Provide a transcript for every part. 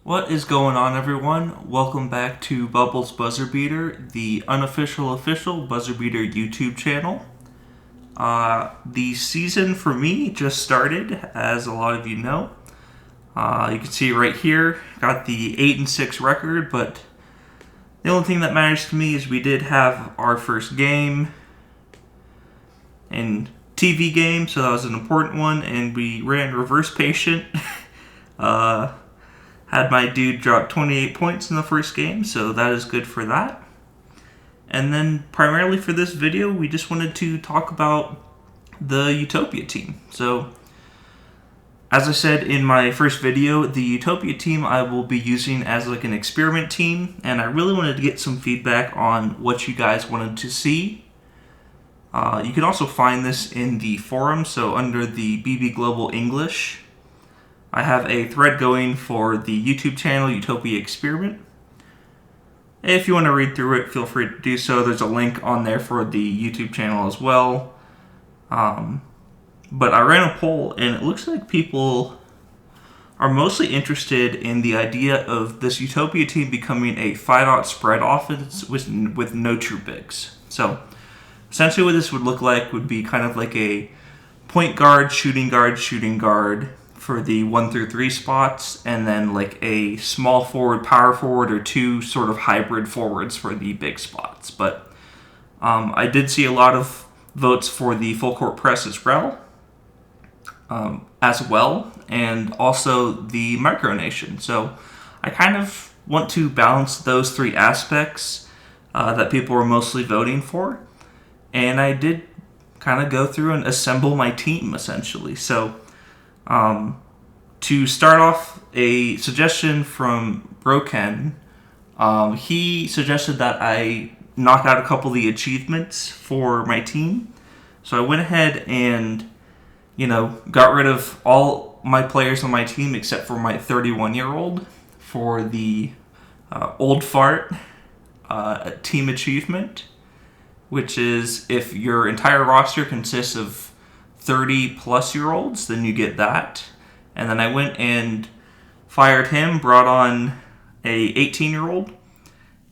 What is going on, everyone? Welcome back to Bubbles BuzzerBeater, the unofficial official BuzzerBeater YouTube channel. The season for me just started, as a lot of you know. You can see right here, got the 8-6 record, but the only thing that matters to me is we did have our first game and TV game, so that was an important one, and we ran reverse patient. Had my dude drop 28 points in the first game, so that is good for that. And then primarily for this video, we just wanted to talk about the Utopia team. So, as I said in my first video, the Utopia team I will be using as like an experiment team, and I really wanted to get some feedback on what you guys wanted to see. You can also find this in the forum, so under the BB Global English, I have a thread going for the YouTube channel, Utopia Experiment. If you want to read through it, feel free to do so. There's a link on there for the YouTube channel as well. But I ran a poll, and it looks like people are mostly interested in the idea of this Utopia team becoming a 5-out spread offense with no true bigs. So, essentially what this would look like would be kind of like a point guard, shooting guard, for the 1 through 3 spots, and then like a small forward, power forward, or two sort of hybrid forwards for the big spots. But I did see a lot of votes for the full court press as well, and also the micronation. So I kind of want to balance those three aspects that people were mostly voting for, and I did kind of go through and assemble my team essentially. So to start off, a suggestion from Broken, he suggested that I knock out a couple of the achievements for my team. So I went ahead and, got rid of all my players on my team except for my 31-year-old for the old fart team achievement, which is if your entire roster consists of 30-plus-year-olds, then you get that. And then I went and fired him, brought on a 18-year-old,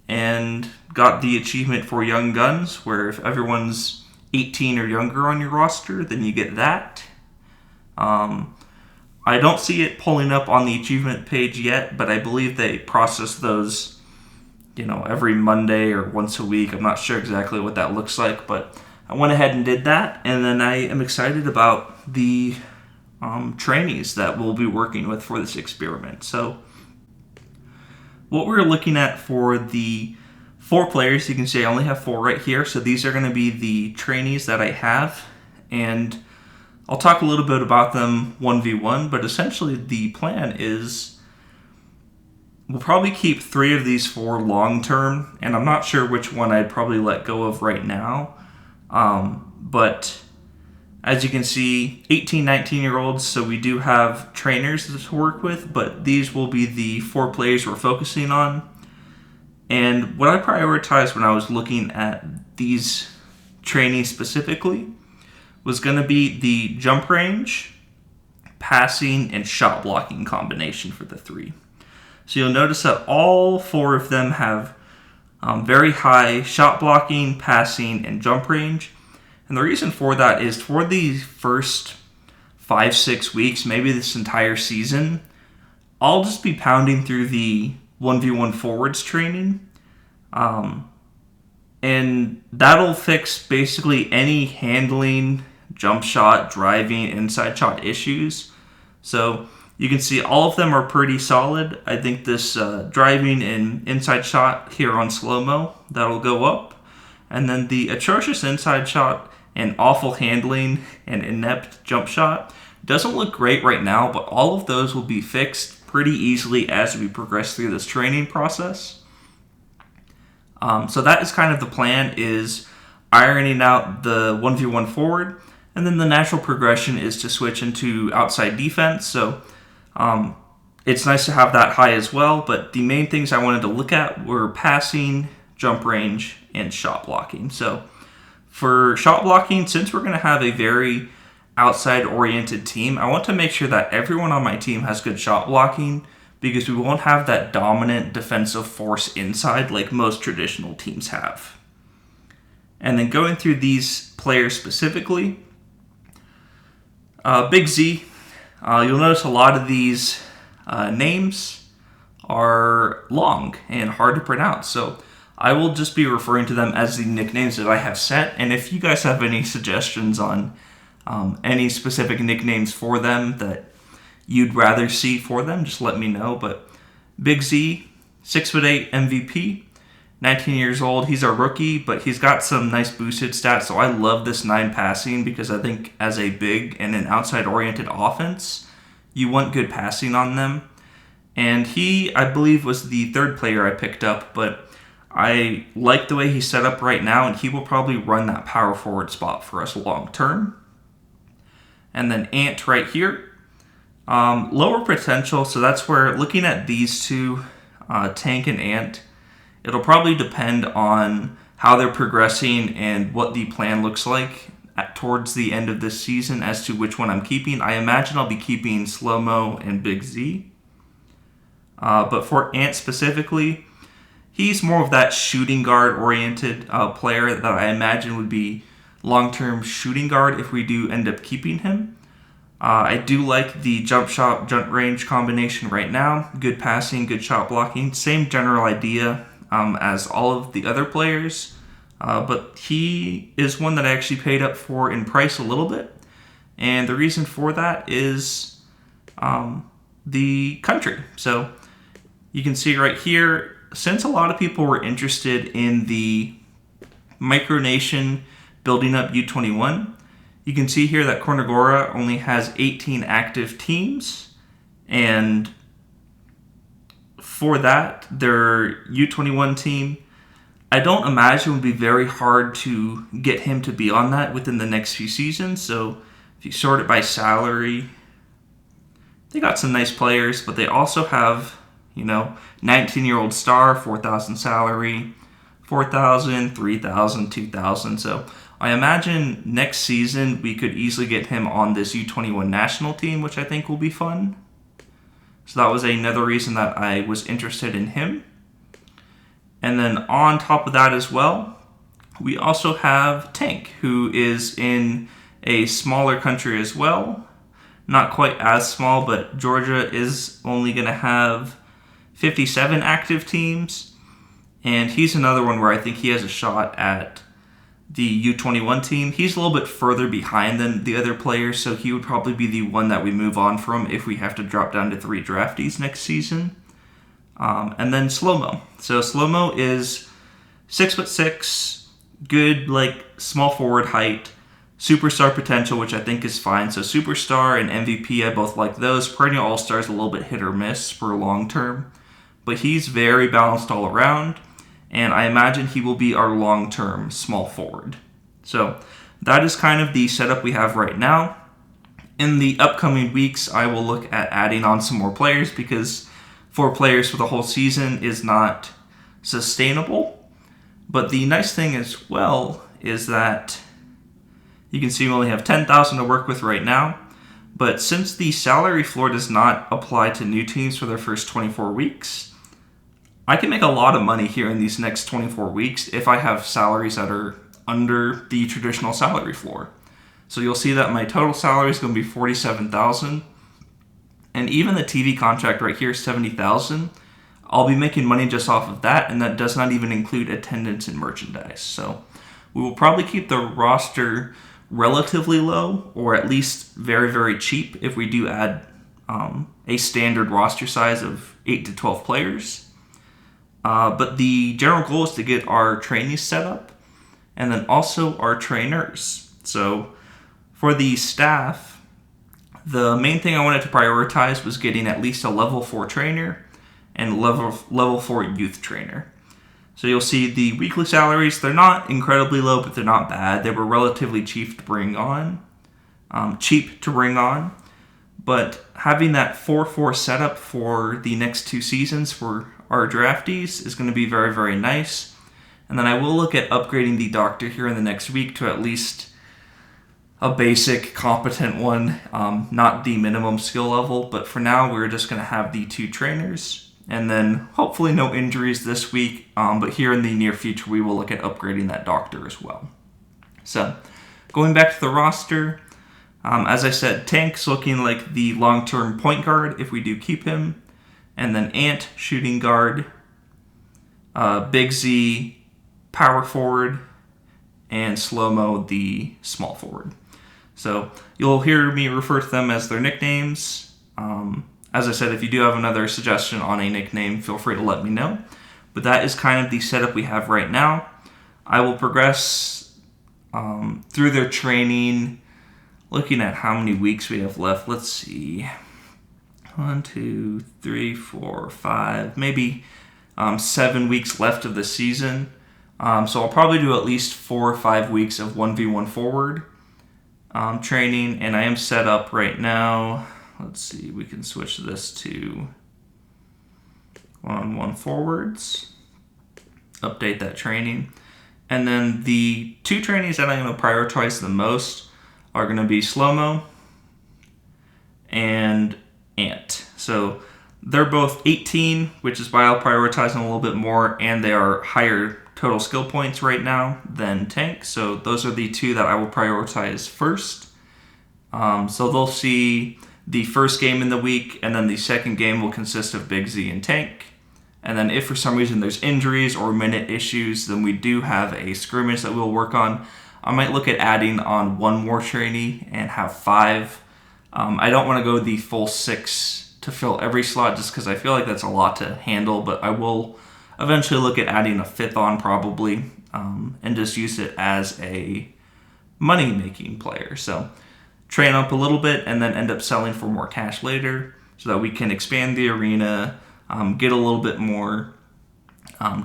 and got the achievement for Young Guns, where if everyone's 18 or younger on your roster, then you get that. I don't see it pulling up on the achievement page yet, but I believe they process those, every Monday or once a week. I'm not sure exactly what that looks like, but I went ahead and did that, and then I am excited about the trainees that we'll be working with for this experiment. So what we're looking at for the 4 players, you can see I only have 4 right here, so these are going to be the trainees that I have, and I'll talk a little bit about them 1v1, but essentially the plan is we'll probably keep 3 of these 4 long-term, and I'm not sure which one I'd probably let go of right now. But as you can see, 18, 19-year-olds, so we do have trainers to work with, but these will be the 4 players we're focusing on. And what I prioritized when I was looking at these trainees specifically was going to be the jump range, passing, and shot blocking combination for the 3. So you'll notice that all 4 of them have very high shot blocking, passing, and jump range. And the reason for that is for the first 5-6 weeks, maybe this entire season, I'll just be pounding through the 1v1 forwards training. And that'll fix basically any handling, jump shot, driving, inside shot issues. So you can see all of them are pretty solid. I think this driving and inside shot here on slow-mo, that'll go up. And then the atrocious inside shot and awful handling and inept jump shot doesn't look great right now, but all of those will be fixed pretty easily as we progress through this training process. So that is kind of the plan, is ironing out the 1v1 forward, and then the natural progression is to switch into outside defense. So it's nice to have that high as well, but the main things I wanted to look at were passing, jump range, and shot blocking. So for shot blocking, since we're going to have a very outside-oriented team, I want to make sure that everyone on my team has good shot blocking because we won't have that dominant defensive force inside like most traditional teams have. And then going through these players specifically, Big Z, you'll notice a lot of these names are long and hard to pronounce, so I will just be referring to them as the nicknames that I have set. And if you guys have any suggestions on any specific nicknames for them that you'd rather see for them, just let me know. But Big Z, 6'8" MVP, 19 years old. He's a rookie, but he's got some nice boosted stats. So I love this 9 passing because I think as a big and an outside-oriented offense, you want good passing on them. And he, I believe, was the 3rd player I picked up, but I like the way he's set up right now, and he will probably run that power forward spot for us long term. And then Ant right here, lower potential, so that's where looking at these two, Tank and Ant, it'll probably depend on how they're progressing and what the plan looks like towards the end of this season as to which one I'm keeping. I imagine I'll be keeping Slow-Mo and Big Z. But for Ant specifically, he's more of that shooting guard oriented player that I imagine would be long-term shooting guard if we do end up keeping him. I do like the jump shot, jump range combination right now. Good passing, good shot blocking. Same general idea as all of the other players. But he is one that I actually paid up for in price a little bit. And the reason for that is the country. So you can see right here, since a lot of people were interested in the micronation building up U21, you can see here that Cornagora only has 18 active teams, and for that, their U21 team, I don't imagine it would be very hard to get him to be on that within the next few seasons. So if you sort it by salary, they got some nice players, but they also have, 19-year-old star, 4,000 salary, 4,000, 3,000, 2,000. So I imagine next season we could easily get him on this U21 national team, which I think will be fun. So that was another reason that I was interested in him. And then on top of that as well, we also have Tank, who is in a smaller country as well. Not quite as small, but Georgia is only going to have 57 active teams. And he's another one where I think he has a shot at the U21 team. He's a little bit further behind than the other players, so he would probably be the one that we move on from if we have to drop down to 3 draftees next season. And then Slow-Mo. So Slow-Mo is 6'6", good small forward height, superstar potential, which I think is fine. So superstar and MVP, I both like those. Perennial all-star is a little bit hit or miss for long term, but he's very balanced all around, and I imagine he will be our long-term small forward. So that is kind of the setup we have right now. In the upcoming weeks, I will look at adding on some more players because 4 players for the whole season is not sustainable. But the nice thing as well is that you can see we only have 10,000 to work with right now. But since the salary floor does not apply to new teams for their first 24 weeks, I can make a lot of money here in these next 24 weeks if I have salaries that are under the traditional salary floor. So you'll see that my total salary is going to be $47,000. And even the TV contract right here, $70,000. I'll be making money just off of that, and that does not even include attendance and merchandise. So we will probably keep the roster relatively low, or at least very, very cheap if we do add a standard roster size of 8 to 12 players. But the general goal is to get our trainees set up and then also our trainers. So for the staff, the main thing I wanted to prioritize was getting at least a level 4 trainer and level 4 youth trainer. So you'll see the weekly salaries, they're not incredibly low, but they're not bad. They were relatively cheap to bring on. But having that 4-4 setup for the next 2 seasons for our draftees is going to be very, very nice. And then I will look at upgrading the doctor here in the next week to at least a basic competent one, not the minimum skill level. But for now, we're just going to have the 2 trainers, and then hopefully no injuries this week. But here in the near future, we will look at upgrading that doctor as well. So going back to the roster, as I said, Tank's looking like the long-term point guard if we do keep him. And then Ant, shooting guard. Big Z, power forward. And Slow-Mo, the small forward. So you'll hear me refer to them as their nicknames. As I said, if you do have another suggestion on a nickname, feel free to let me know. But that is kind of the setup we have right now. I will progress through their training, looking at how many weeks we have left. Let's see. 1, 2, 3, 4, 5, maybe 7 weeks left of the season. So I'll probably do at least 4 or 5 weeks of 1v1 forward training, and I am set up right now. Let's see, we can switch this to 1-on-1 forwards, update that training. And then the 2 trainees that I'm going to prioritize the most are going to be Slow-Mo and Ant. So they're both 18, which is why I'll prioritize them a little bit more, and they are higher total skill points right now than Tank. So those are the 2 that I will prioritize first. So they'll see the first game in the week, and then the second game will consist of Big Z and Tank. And then if for some reason there's injuries or minute issues, then we do have a scrimmage that we'll work on. I might look at adding on 1 more trainee and have 5. I don't want to go the full 6 to fill every slot just because I feel like that's a lot to handle, but I will eventually look at adding a 5th on probably, and just use it as a money-making player. So train up a little bit and then end up selling for more cash later so that we can expand the arena, get a little bit more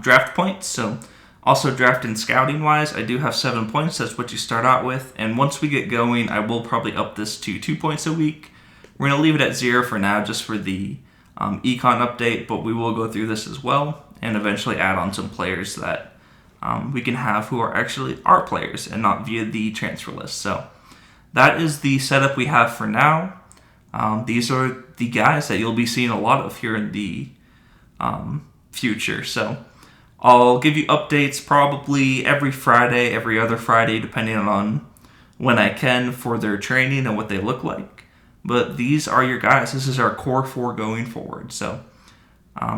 draft points. So also draft and scouting wise, I do have 7 points. That's what you start out with. And once we get going, I will probably up this to 2 points a week. We're going to leave it at 0 for now just for the econ update, but we will go through this as well and eventually add on some players that we can have who are actually our players and not via the transfer list. So that is the setup we have for now. These are the guys that you'll be seeing a lot of here in the future. So I'll give you updates probably every Friday, every other Friday, depending on when I can for their training and what they look like. But these are your guys. This is our core 4 going forward. So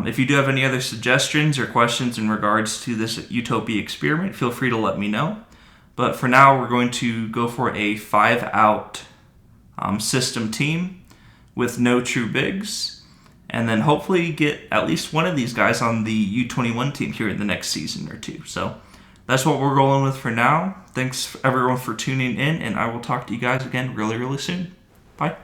if you do have any other suggestions or questions in regards to this Utopia experiment, feel free to let me know. But for now, we're going to go for a 5-out system team with no true bigs, and then hopefully get at least one of these guys on the U21 team here in the next season or 2. So that's what we're rolling with for now. Thanks everyone for tuning in, and I will talk to you guys again really, really soon. Bye.